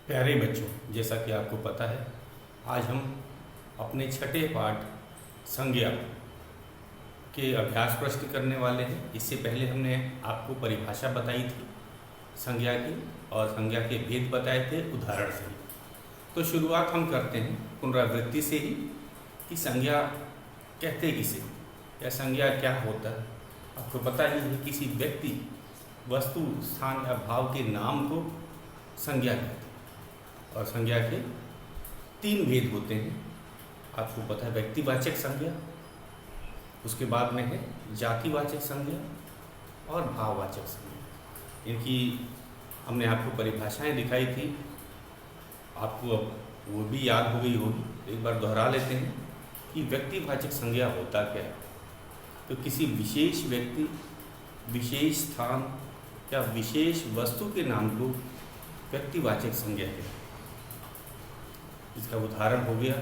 प्यारे बच्चों, जैसा कि आपको पता है, आज हम अपने छठे पाठ संज्ञा के अभ्यास प्रश्न करने वाले हैं। इससे पहले हमने आपको परिभाषा बताई थी संज्ञा की और संज्ञा के भेद बताए थे उदाहरण से ही। तो शुरुआत हम करते हैं पुनरावृत्ति से ही कि संज्ञा कहते किसे या संज्ञा क्या होता है। आपको पता ही है, किसी व्यक्ति, वस्तु, स्थान या भाव के नाम को संज्ञा कहते हैं। और संज्ञा के तीन भेद होते हैं। आपको पता है, व्यक्तिवाचक संज्ञा, उसके बाद में है जातिवाचक संज्ञा और भाववाचक संज्ञा। इनकी हमने आपको परिभाषाएं दिखाई थी, आपको अब वो भी याद हो गई होगी। एक बार दोहरा लेते हैं कि व्यक्तिवाचक संज्ञा होता क्या है। तो किसी विशेष व्यक्ति, विशेष स्थान या विशेष वस्तु के नाम को व्यक्तिवाचक संज्ञा कहते हैं। इसका उदाहरण हो गया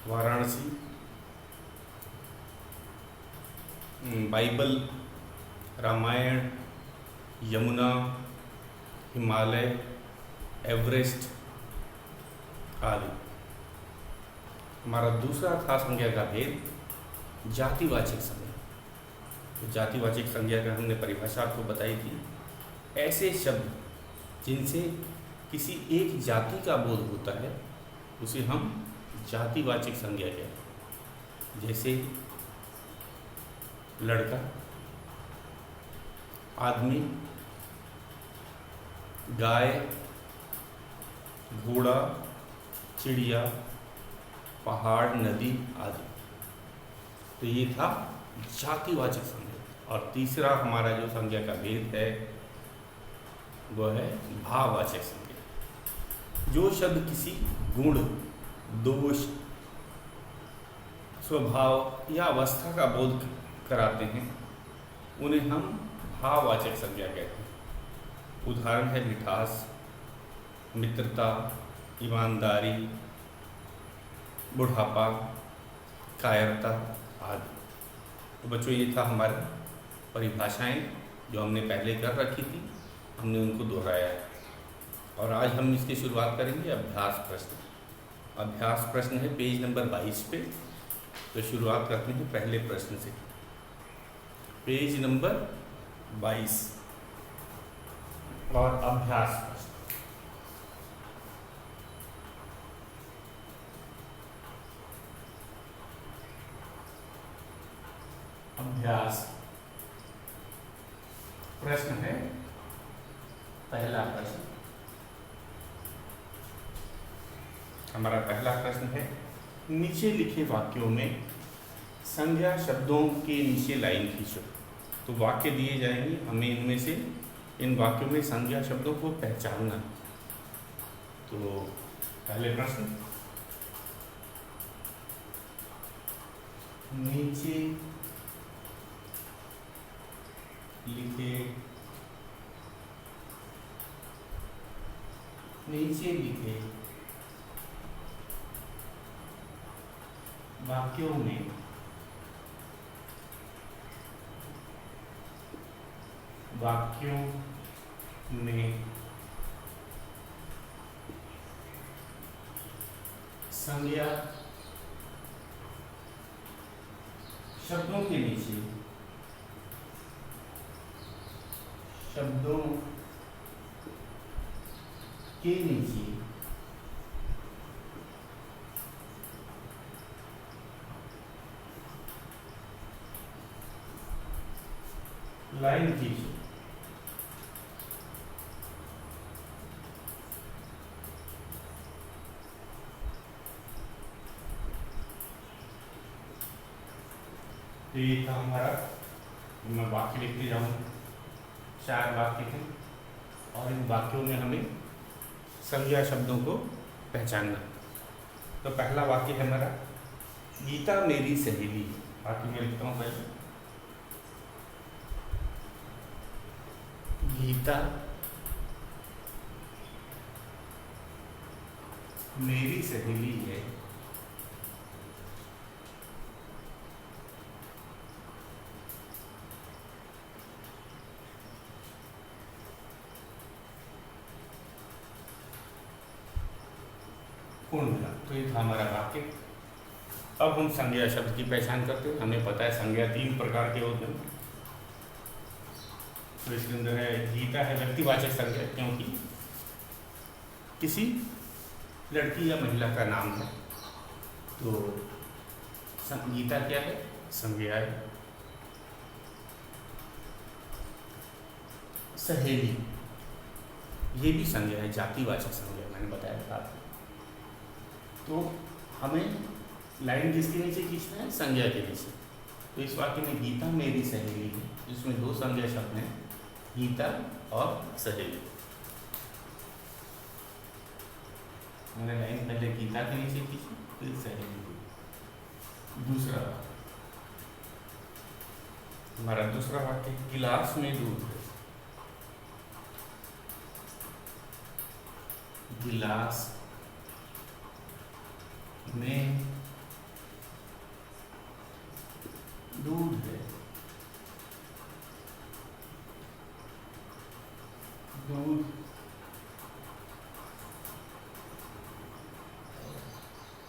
वाराणसी, बाइबल, रामायण, यमुना, हिमालय, एवरेस्ट आदि। हमारा दूसरा था संज्ञा का भेद जातिवाचक संज्ञा। तो जातिवाचक संज्ञा का हमने परिभाषा आपको बताई थी, ऐसे शब्द जिनसे किसी एक जाति का बोध होता है उसे हम जातिवाचक संज्ञा कहते हैं। जैसे लड़का, आदमी, गाय, घोड़ा, चिड़िया, पहाड़, नदी आदि। तो ये था जातिवाचक संज्ञा। और तीसरा हमारा जो संज्ञा का भेद है वो है भाववाचक संज्ञा। जो शब्द किसी गुण, दोष, स्वभाव या अवस्था का बोध कराते हैं उन्हें हम भाववाचक संज्ञा कहते हैं। उदाहरण है मिठास, मित्रता, ईमानदारी, बुढ़ापा, कायरता आदि। तो बच्चों, ये था हमारी परिभाषाएं जो हमने पहले कर रखी थी, हमने उनको दोहराया है। और आज हम इसकी शुरुआत करेंगे अभ्यास प्रश्न। अभ्यास प्रश्न है पेज नंबर 22 पे। तो शुरुआत करते हैं पहले प्रश्न से। पेज नंबर 22 और अभ्यास प्रश्न। अभ्यास प्रश्न है पहला प्रश्न। हमारा पहला प्रश्न है, नीचे लिखे वाक्यों में संज्ञा शब्दों के नीचे लाइन खींचो। तो वाक्य दिए जाएंगे, हमें इनमें से इन वाक्यों में संज्ञा शब्दों को पहचानना। तो पहले प्रश्न, नीचे लिखे वाक्यों में संज्ञा शब्दों के नीचे लाइन खींचो। तो ये था हमारा, मैं वाक्य लिखते जाऊँ। 4 वाक्य थे और इन वाक्यों में हमें संज्ञा शब्दों को पहचानना। तो पहला वाक्य है हमारा, गीता मेरी सहेली। वाक्य में लिखता हूँ पहले, गीता मेरी सहेली है। पूर्ण मिलाप। तो ये था हमारा वाक्य। अब हम संज्ञा शब्द की पहचान करते हैं। हमें पता है संज्ञा 3 प्रकार के होते हैं। तो इसके अंदर है गीता है व्यक्तिवाचक संज्ञा, क्योंकि किसी लड़की या महिला का नाम है। तो गीता क्या है? संज्ञा है। सहेली ये भी संज्ञा है, जातिवाचक संज्ञा, मैंने बताया था आपको। तो हमें लाइन किसके नीचे खींचना है? संज्ञा के नीचे। तो इस वाक्य में गीता मेरी सहेली है, जिसमें 2 संज्ञा शब्द हैं, गीता और सहेली। मैंने लाइन पहले गीता के नीचे खींची, फिर सहेली। दूसरा हमारा दूसरा वाक्य, गिलास में दूध है। गिलास में दूध है। दूध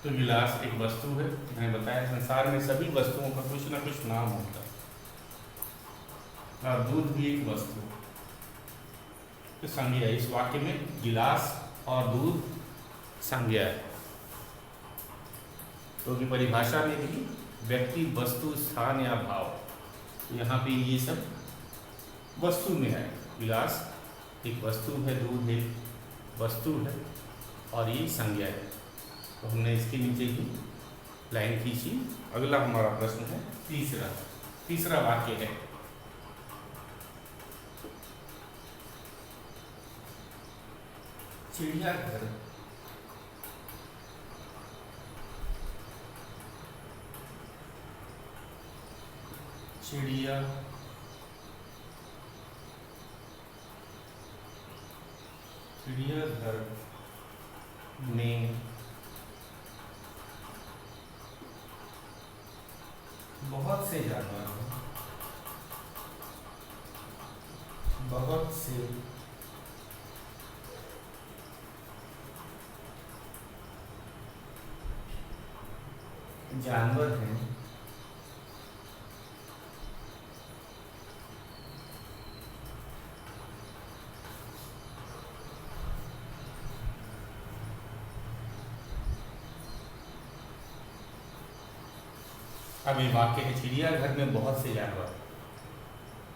तो गिलास एक वस्तु है। मैंने बताया संसार में सभी वस्तुओं का कुछ ना कुछ नाम होता है, और दूध भी एक वस्तु है। तो संज्ञा इस वाक्य में गिलास और दूध संज्ञा है। तो की परिभाषा में भी व्यक्ति, वस्तु, स्थान या भाव, तो यहाँ पे ये सब वस्तु में है। गिलास एक वस्तु है, दूध एक वस्तु है, और ये संज्ञा है। तो हमने इसके नीचे ही लाइन खींची। अगला हमारा प्रश्न है तीसरा वाक्य है, चिड़ियाघर चिड़ियाघर में बहुत से जानवर हैं। बहुत से जानवर हैं। अब ये वाक्य है चिड़ियाघर में बहुत से जानवर।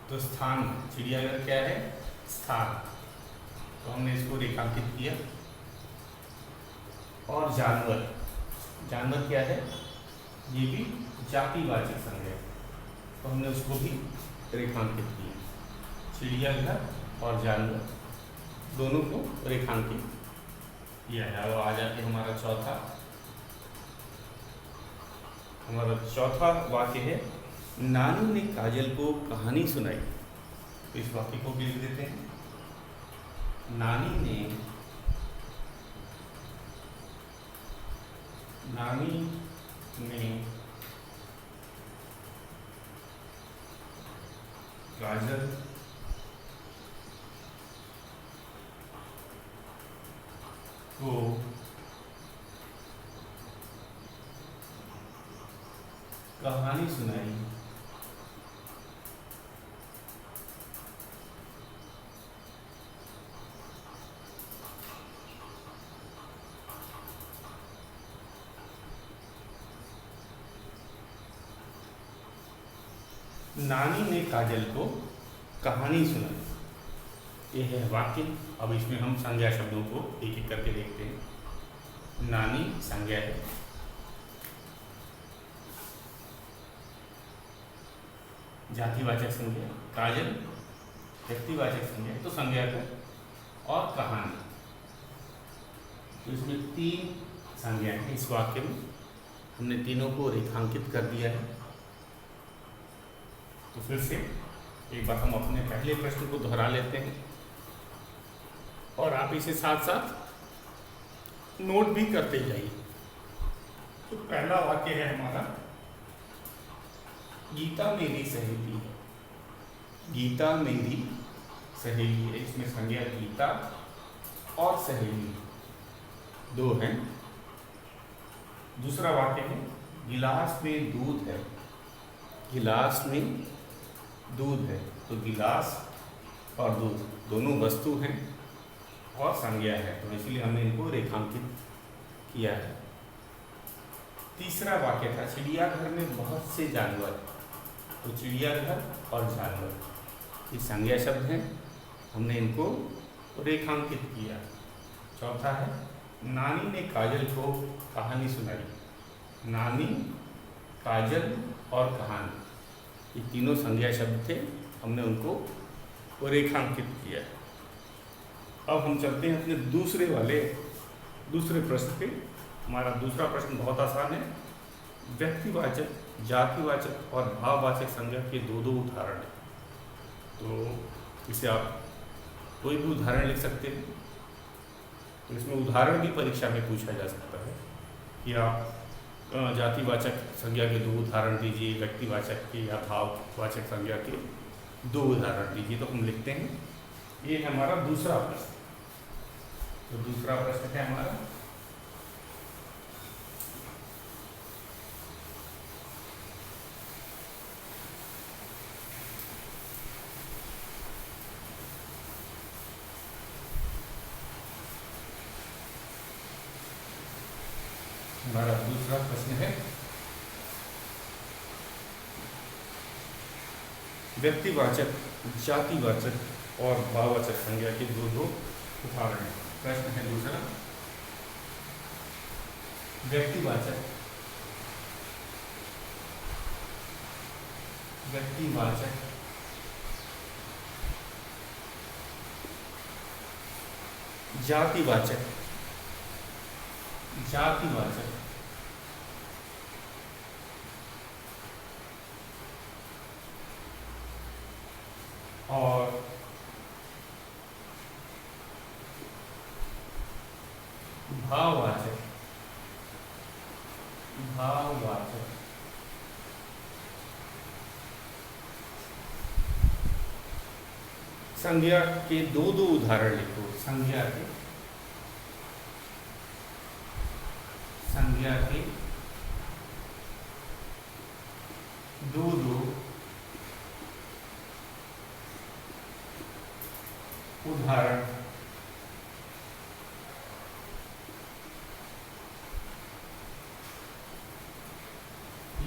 तो स्थान, चिड़ियाघर क्या है? स्थान। तो हमने इसको रेखांकित किया। और जानवर क्या है? ये भी जातिवाचक संज्ञा है, तो हमने उसको भी रेखांकित किया। चिड़ियाघर और जानवर दोनों को रेखांकित किया है। अब आ जाके हमारा चौथा वाक्य है, नानी ने काजल को कहानी सुनाई। तो इस वाक्य को भी लिख देते हैं। नानी ने काजल को कहानी सुनाई। नानी ने काजल को कहानी सुनाई, ये है वाक्य। अब इसमें हम संज्ञा शब्दों को एक एक करके देखते हैं। नानी संज्ञा है, जातिवाचक संज्ञा, काजल व्यक्तिवाचक संज्ञा, तो संज्ञा का, और कहानी। तो इसमें 3 संज्ञाएं हैं इस वाक्य में। हमने तीनों को रेखांकित कर दिया है। तो फिर से एक बार हम अपने पहले प्रश्न को दोहरा लेते हैं, और आप इसे साथ साथ नोट भी करते जाइए। तो पहला वाक्य है हमारा, गीता मेरी सहेली है। गीता मेरी सहेली है। इसमें संज्ञा गीता और सहेली 2 हैं। दूसरा वाक्य है गिलास में दूध है। गिलास में दूध है, तो गिलास और दूध दोनों वस्तु हैं और संज्ञा है, तो इसलिए हमने इनको रेखांकित किया है। तीसरा वाक्य था चिड़ियाघर में बहुत से जानवर, तो चिड़ियाघर और जानवर ये संज्ञा शब्द हैं, हमने इनको रेखांकित किया। चौथा है नानी ने काजल को कहानी सुनाई। नानी, काजल और कहानी ये तीनों संज्ञा शब्द थे, हमने उनको रेखांकित किया। अब हम चलते हैं अपने दूसरे प्रश्न पे। हमारा दूसरा प्रश्न बहुत आसान है। व्यक्तिवाचक, जातिवाचक और भाववाचक संज्ञा के दो उदाहरण हैं, तो इसे आप कोई भी उदाहरण लिख सकते हैं। तो इसमें उदाहरण भी परीक्षा में पूछा जा सकता है कि आप जातिवाचक संज्ञा के दो उदाहरण दीजिए, व्यक्तिवाचक के या भाववाचक संज्ञा के दो उदाहरण दीजिए। तो हम लिखते हैं, ये है हमारा दूसरा प्रश्न। तो दूसरा प्रश्न है हमारा है व्यक्तिवाचक, जातिवाचक और भाववाचक संज्ञा के दो उदाहरण हैं। प्रश्न है दूसरा व्यक्तिवाचक, जातिवाचक और भाववाचक संज्ञा के दो उदाहरण लिखो। संज्ञा के दो उदाहरण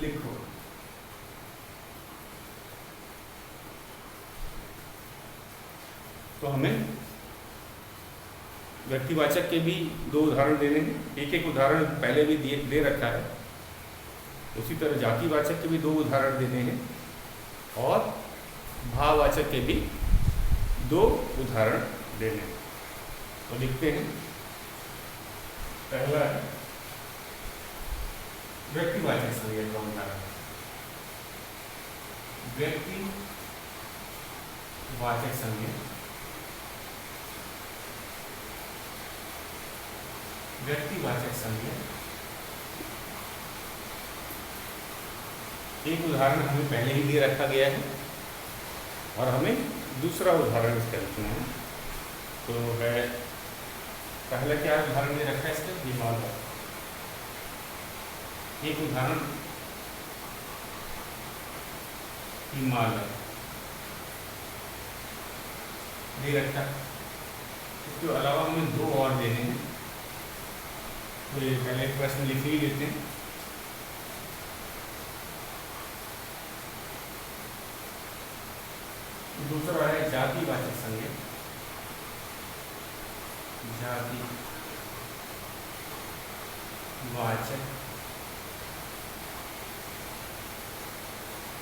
लिखो। तो हमें व्यक्तिवाचक के भी दो उदाहरण देने हैं, एक उदाहरण पहले भी दे रखा है। उसी तरह जातिवाचक के भी दो उदाहरण देने हैं और भाववाचक के भी दो उदाहरण देने हैं। तो लिखते हैं, पहला है व्यक्तिवाचक संज्ञा का उदाहरण। व्यक्तिवाचक संज्ञा एक उदाहरण हमें पहले ही दे रखा गया है और हमें दूसरा उदाहरण इसका लिखना है। तो है पहला क्या उदाहरण दे रखा है इसका, हिमालय। एक उदाहरण हिमालय दे रखा है। इसके अलावा हमें दो और देने हैं, तो ये पहले प्रश्न लिख ही लेते हैं। दूसरा है जातिवाचक संज्ञा। जातिवाचक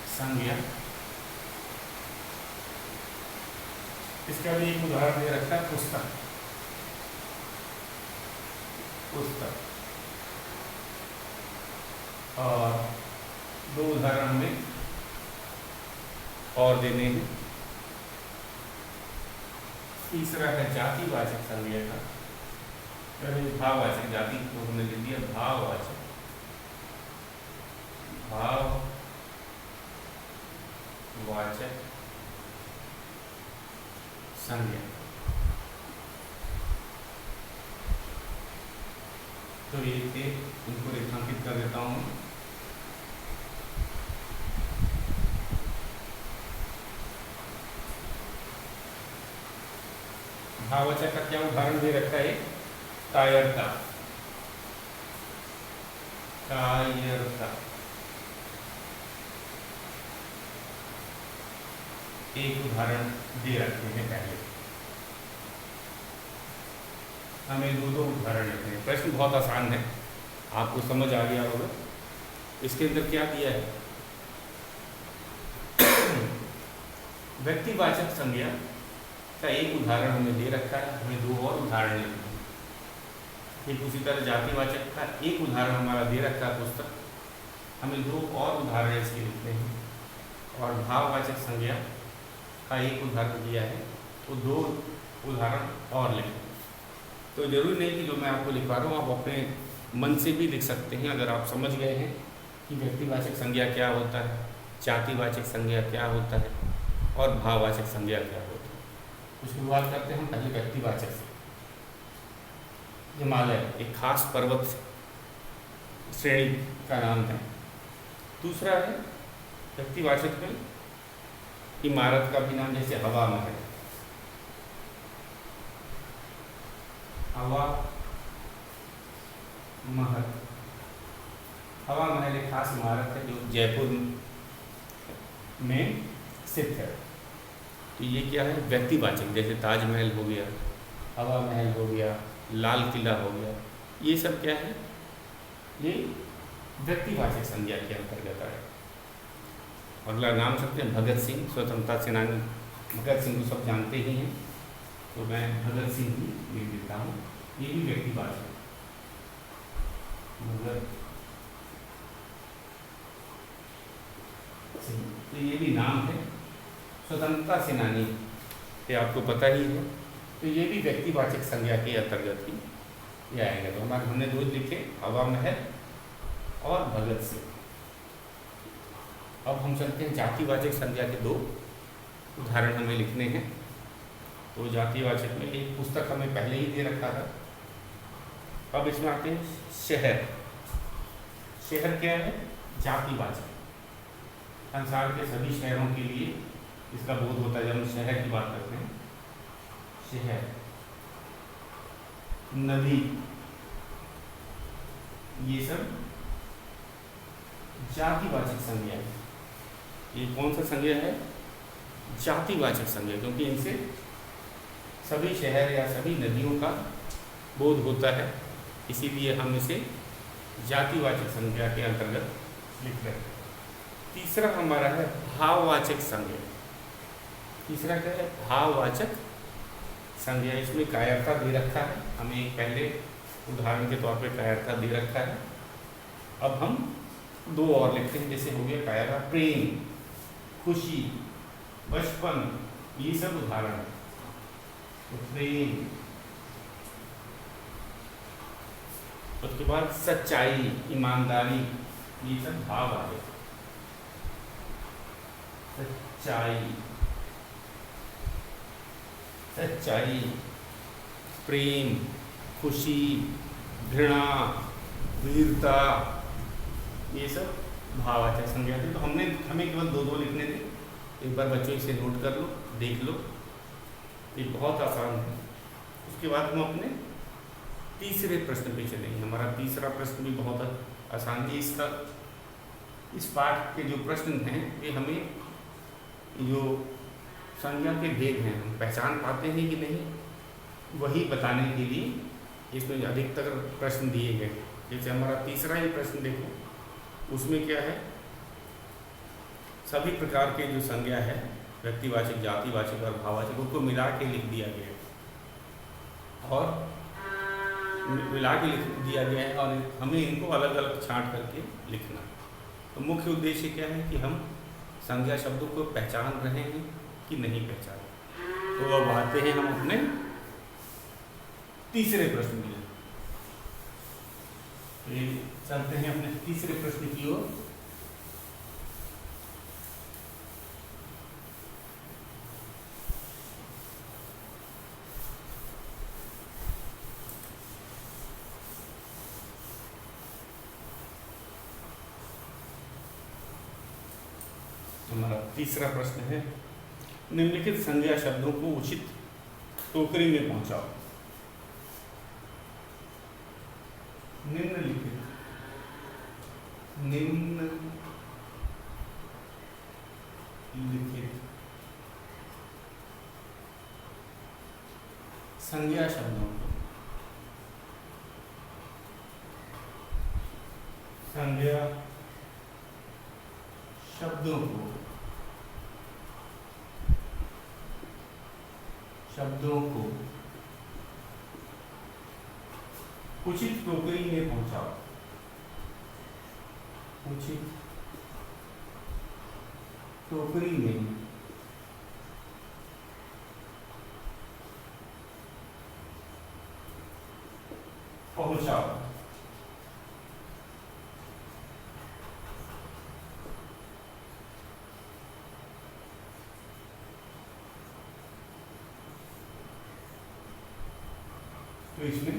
संज्ञा, इसका भी एक उदाहरण दे रखा है, पुस्तक। और दो उदाहरण हमें और देने हैं। तीसरा है जातिवाचक संज्ञा का, भाववाचक, जाति को हमने ले दिया, भाववाचक संज्ञा। तो ये थे, इनको रेखांकित कर देता हूँ। भाववाचक का क्या उदाहरण दे रखा है? कायरता। कायरता एक उदाहरण दे रखे हैं पहले। हमें दो उदाहरण लिखने हैं। प्रश्न बहुत आसान है, आपको समझ आ गया होगा। इसके अंदर क्या दिया है? व्यक्तिवाचक संज्ञा का एक उदाहरण हमें दे रखा है, हमें दो और उदाहरण लिखने हैं। ठीक उसी तरह जातिवाचक का एक उदाहरण हमारा दे रखा है पुस्तक, हमें दो और उदाहरण इसके लिखने हैं। और भाववाचक संज्ञा का एक उदाहरण दिया है, तो दो उदाहरण और लिखें। तो जरूरी नहीं कि जो मैं आपको लिखवा रहा हूँ आप अपने मन से भी लिख सकते हैं। अगर आप समझ गए हैं कि व्यक्तिवाचक संज्ञा क्या होता है, जातिवाचक संज्ञा क्या होता है और भाववाचक संज्ञा क्या होता है। तो शुरुआत करते हैं हम पहले व्यक्तिवाचक से। हिमालय एक खास पर्वत श्रेणी का नाम है। दूसरा है व्यक्तिवाचक में इमारत का भी नाम, जैसे हवा महल। हवा महल, हवा महल एक खास इमारत है जो जयपुर में स्थित है। तो ये क्या है? व्यक्तिवाचक। जैसे ताजमहल हो गया, हवा महल हो गया, लाल किला हो गया, ये सब क्या है? ये व्यक्तिवाचक संज्ञा के अंतर्गत है। अगला नाम सकते हैं भगत सिंह, स्वतंत्रता सेनानी। भगत सिंह को सब जानते ही हैं, तो मैं भगत सिंह ही लिख देता हूँ। ये भी व्यक्तिवाचक है। भगत सिंह, तो ये भी नाम है। स्वतंत्रता सेनानी, ये आपको पता ही है, तो ये भी व्यक्तिवाचक संज्ञा के अंतर्गत ही ये आएगा। तो हमारे हमने दो लिखे, हवा महल और भगत सिंह। अब हम चलते हैं जातिवाचक संज्ञा के दो उदाहरण हमें लिखने हैं। तो जातिवाचक में एक पुस्तक हमें पहले ही दे रखा था। अब इसमें आते हैं शहर। शहर क्या है? जातिवाचक। संसार के सभी शहरों के लिए इसका बोध होता है जब हम शहर की बात करते हैं। शहर, नदी, ये सब जातिवाचक संज्ञा है। ये कौन सा संज्ञा है? जातिवाचक संज्ञा, क्योंकि इनसे सभी शहर या सभी नदियों का बोध होता है, इसीलिए हम इसे जातिवाचक संज्ञा के अंतर्गत लिख रहे हैं। तीसरा हमारा है भाववाचक संज्ञा। तीसरा क्या है? भाववाचक संज्ञा। इसमें कायरता दे रखा है, हमें एक पहले उदाहरण के तौर पे कायरता दे रखा है। अब हम दो और लिखते हैं, जैसे हो गया कायरता, प्रेम, खुशी, बचपन, ये सब उदाहरण है। तो प्रेम, उसके बाद सच्चाई, ईमानदारी, ये सब भाव आ गए। सच्चाई, सच्चाई, प्रेम, खुशी, घृणा, वीरता, ये सब भाववाचक संज्ञा थी। तो हमें केवल दो दो लिखने थे। एक बार बच्चों इसे नोट कर लो, देख लो, ये बहुत आसान है। उसके बाद हम अपने तीसरे प्रश्न पे चलेंगे। हमारा तीसरा प्रश्न भी बहुत आसान है। इसका इस पाठ के जो प्रश्न हैं ये हमें जो संज्ञा के भेद हैं हम पहचान पाते हैं कि नहीं, वही बताने के लिए इसमें अधिकतर प्रश्न दिए गए। जैसे हमारा तीसरा ही प्रश्न देखो, उसमें क्या है? सभी प्रकार के जो संज्ञा है, व्यक्तिवाचक, जातिवाचक और भाववाचक, उनको मिला के लिख दिया गया और मिला के लिख दिया गया है और हमें इनको अलग अलग छांट करके लिखना। तो मुख्य उद्देश्य क्या है कि हम संज्ञा शब्दों को पहचान रहे हैं कि नहीं पहचान। तो अब आते हैं हम अपने तीसरे प्रश्न में। तो ये चलते हैं अपने तीसरे प्रश्न की ओर। तीसरा प्रश्न है, निम्नलिखित संज्ञा शब्दों को उचित टोकरी में पहुंचाओ। निम्नलिखित संज्ञा शब्दों को उचित टोकरी में पहुंचाओ। उचित टोकरी में पहुंचाओ। तो इसमें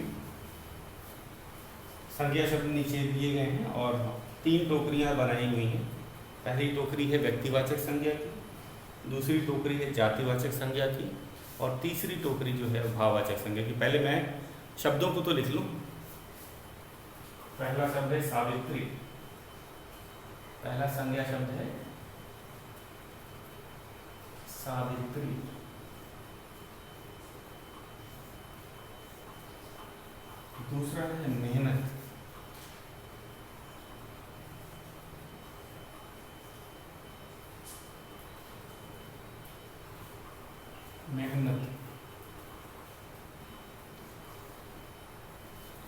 संज्ञा शब्द नीचे दिए गए हैं और 3 टोकरियां बनाई हुई हैं। पहली टोकरी है व्यक्तिवाचक संज्ञा की, दूसरी टोकरी है जातिवाचक संज्ञा की और तीसरी टोकरी जो है भाववाचक संज्ञा की। पहले मैं शब्दों को तो लिख लूं। पहला शब्द है सावित्री। पहला संज्ञा शब्द है सावित्री। दूसरा है मेहनत।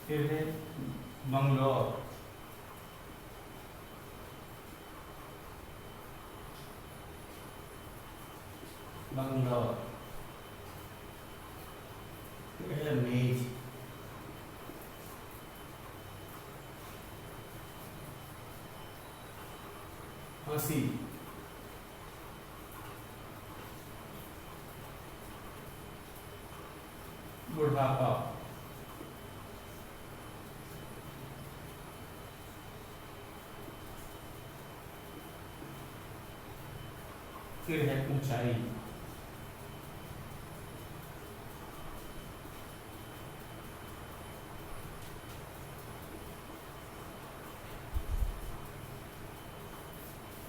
फिर है मंगलौर। फिर है मेज। हंसी। बुढ़ापा। फिर है ऊंचाई।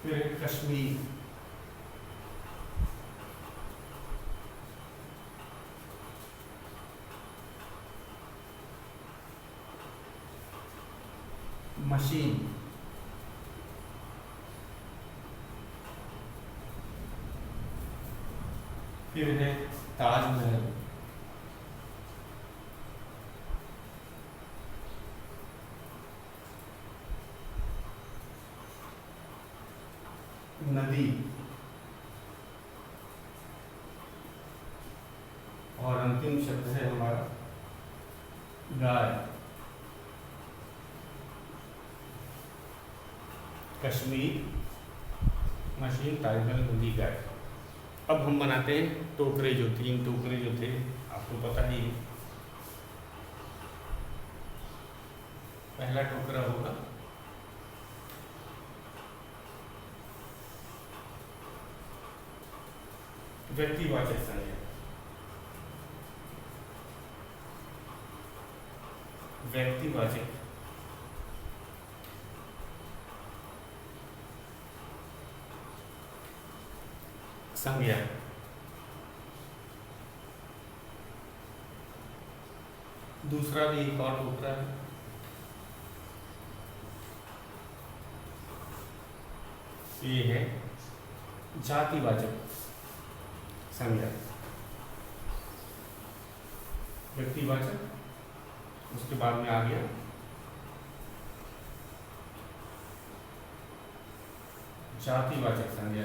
फिर है कश्मीर। मशीन। फिर है ताजमहल। नदी। और अंतिम शब्द है हमारा गाय। कश्मीर, मशीन, ताजमहल, नदी, गाय। अब हम बनाते हैं टोकरे। जो 3 टोकरे जो थे आपको पता ही है। पहला टोकरा होगा व्यक्तिवाचक संज्ञा। व्यक्तिवाचक संज्ञा। दूसरा भी एक और टोकरा है, ये है जातिवाचक संज्ञा। व्यक्तिवाचक, उसके बाद में आ गया जातिवाचक संज्ञा।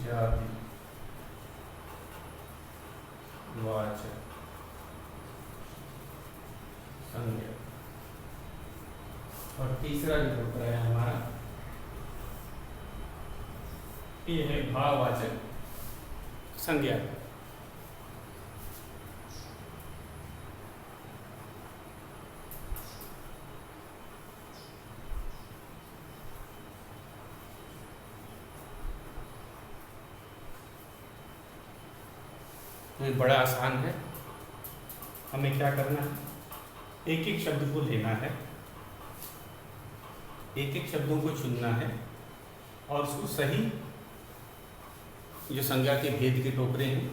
जातिवाचक संज्ञा। और तीसरा जो टोकरा है हमारा, ये है भाववाचक संज्ञा। तो ये बड़ा आसान है। हमें क्या करना है, एक एक शब्द को लेना है, एक एक शब्दों को चुनना है और उसको सही जो संज्ञा के भेद के टोकरे हैं,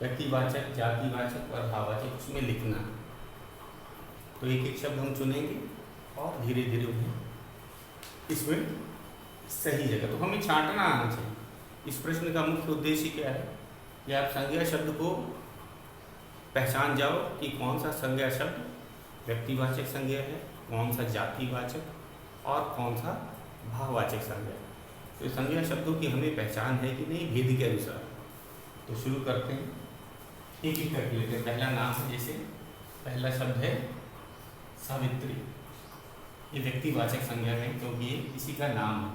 व्यक्तिवाचक, जातिवाचक और भाववाचक, उसमें लिखना है। तो एक एक शब्द हम चुनेंगे और धीरे धीरे उन्हें इसमें सही जगह, तो हमें छांटना आना चाहिए। इस प्रश्न का मुख्य उद्देश्य क्या है कि आप संज्ञा शब्द को पहचान जाओ कि कौन सा संज्ञा शब्द व्यक्तिवाचक संज्ञा है, कौन सा जातिवाचक और कौन सा भाववाचक संज्ञा है। तो संज्ञा शब्दों की हमें पहचान है कि नहीं भेद के अनुसार। तो शुरू करते हैं, एक एक करके लेते हैं। पहला नाम है, जैसे पहला शब्द है सावित्री। ये व्यक्तिवाचक संज्ञा है क्योंकि ये किसी का नाम है,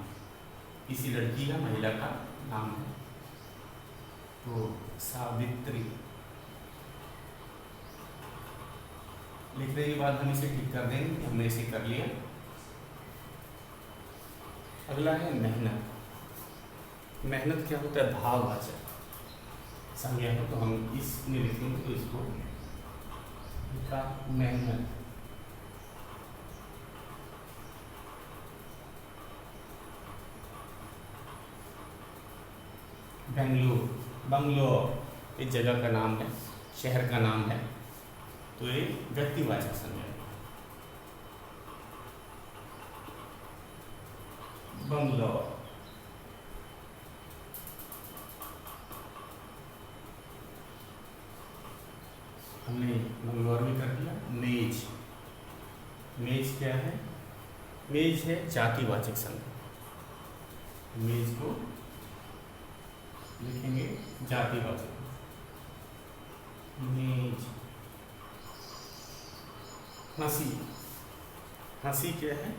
किसी लड़की या महिला का नाम है। तो सावित्री लिखने के बाद हम इसे ठीक कर देंगे, हमने इसे कर लिया। अगला है मेहनत। मेहनत क्या होता है, भाववाचक संज्ञा है, तो हम इसमें लिखेंगे तो इसको लिखा मेहनत। बेंगलुरु, बंगलोर इस जगह का नाम है, शहर का नाम है, तो ये व्यक्तिवाचक संज्ञा है। बंगलोर, हमने बंगलोर भी कर दिया। मेज, मेज क्या है, मेज है जातिवाचक संज्ञा। मेज को लिखेंगे जातिवाचक, मेज। हंसी, हंसी क्या है,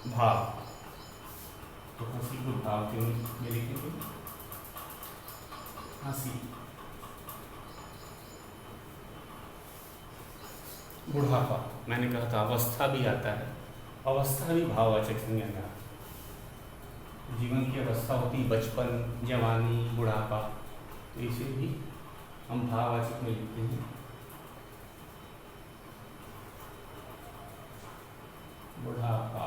भाव, तो हंसी को भाव के में लिखेंगे हंसी। बुढ़ापा, मैंने कहा था अवस्था भी आता है, अवस्था भी भाववाचक संज्ञा में आता है। जीवन की अवस्था होती है बचपन, जवानी, बुढ़ापा, तो इसे भी हम भाववाचक में लिखते हैं बुढ़ापा।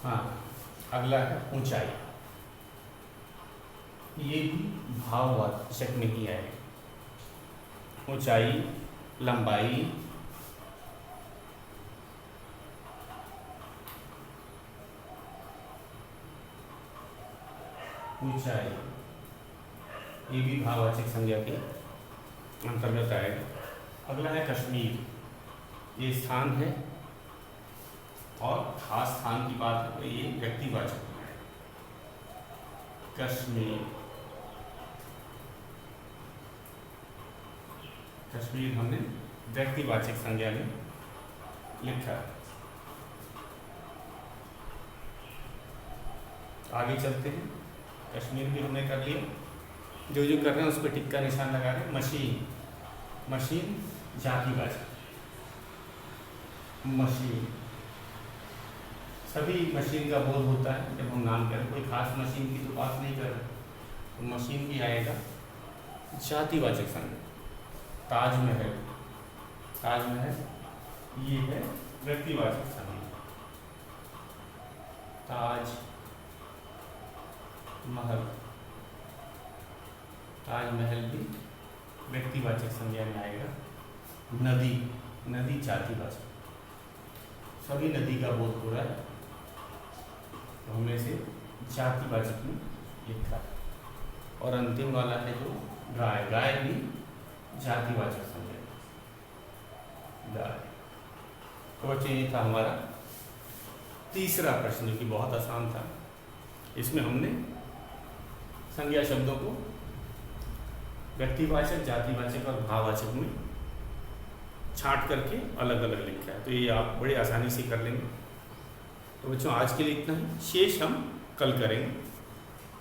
हाँ, अगला है ऊंचाई। ये भी भाववाचक में ही आएगा। ऊंचाई, लंबाई, ऊंचाई, ये भी भाववाचक संज्ञा के अंतर्गत आएगा। अगला है कश्मीर। ये स्थान है और खास स्थान की बात है तो ये व्यक्तिवाचक है। कश्मीर, कश्मीर हमने व्यक्तिवाचक संज्ञा में लिखा है। आगे चलते हैं, कश्मीर भी हमने कर लिया। जो जो कर रहे हैं उस पर टिक का निशान लगा रहे हैं। मशीन, मशीन जातिवाचक, मशीन, सभी मशीन का बोध होता है जब हम नाम करें, कोई खास मशीन की तो बात नहीं कर रहे, तो मशीन भी आएगा जातिवाचक संज्ञा। ताजमहल, ताजमहल ये है व्यक्तिवाचक संज्ञा। ताज महल, ताजमहल भी व्यक्तिवाचक संज्ञा में आएगा। नदी, नदी जातिवाचक, सभी नदी का बोध हो रहा है तो हमने इसे जातिवाचक में लिखा है। और अंतिम वाला है जो गाय, गाय भी जातिवाचक संज्ञा, गाय। तो बच्चे ये था हमारा तीसरा प्रश्न जो कि बहुत आसान था। इसमें हमने संज्ञा शब्दों को व्यक्तिवाचक, जातिवाचक और भाववाचक में छांट करके अलग अलग लिखा है, तो ये आप बड़े आसानी से कर लेंगे। तो बच्चों आज के लिए इतना ही, शेष हम कल करेंगे।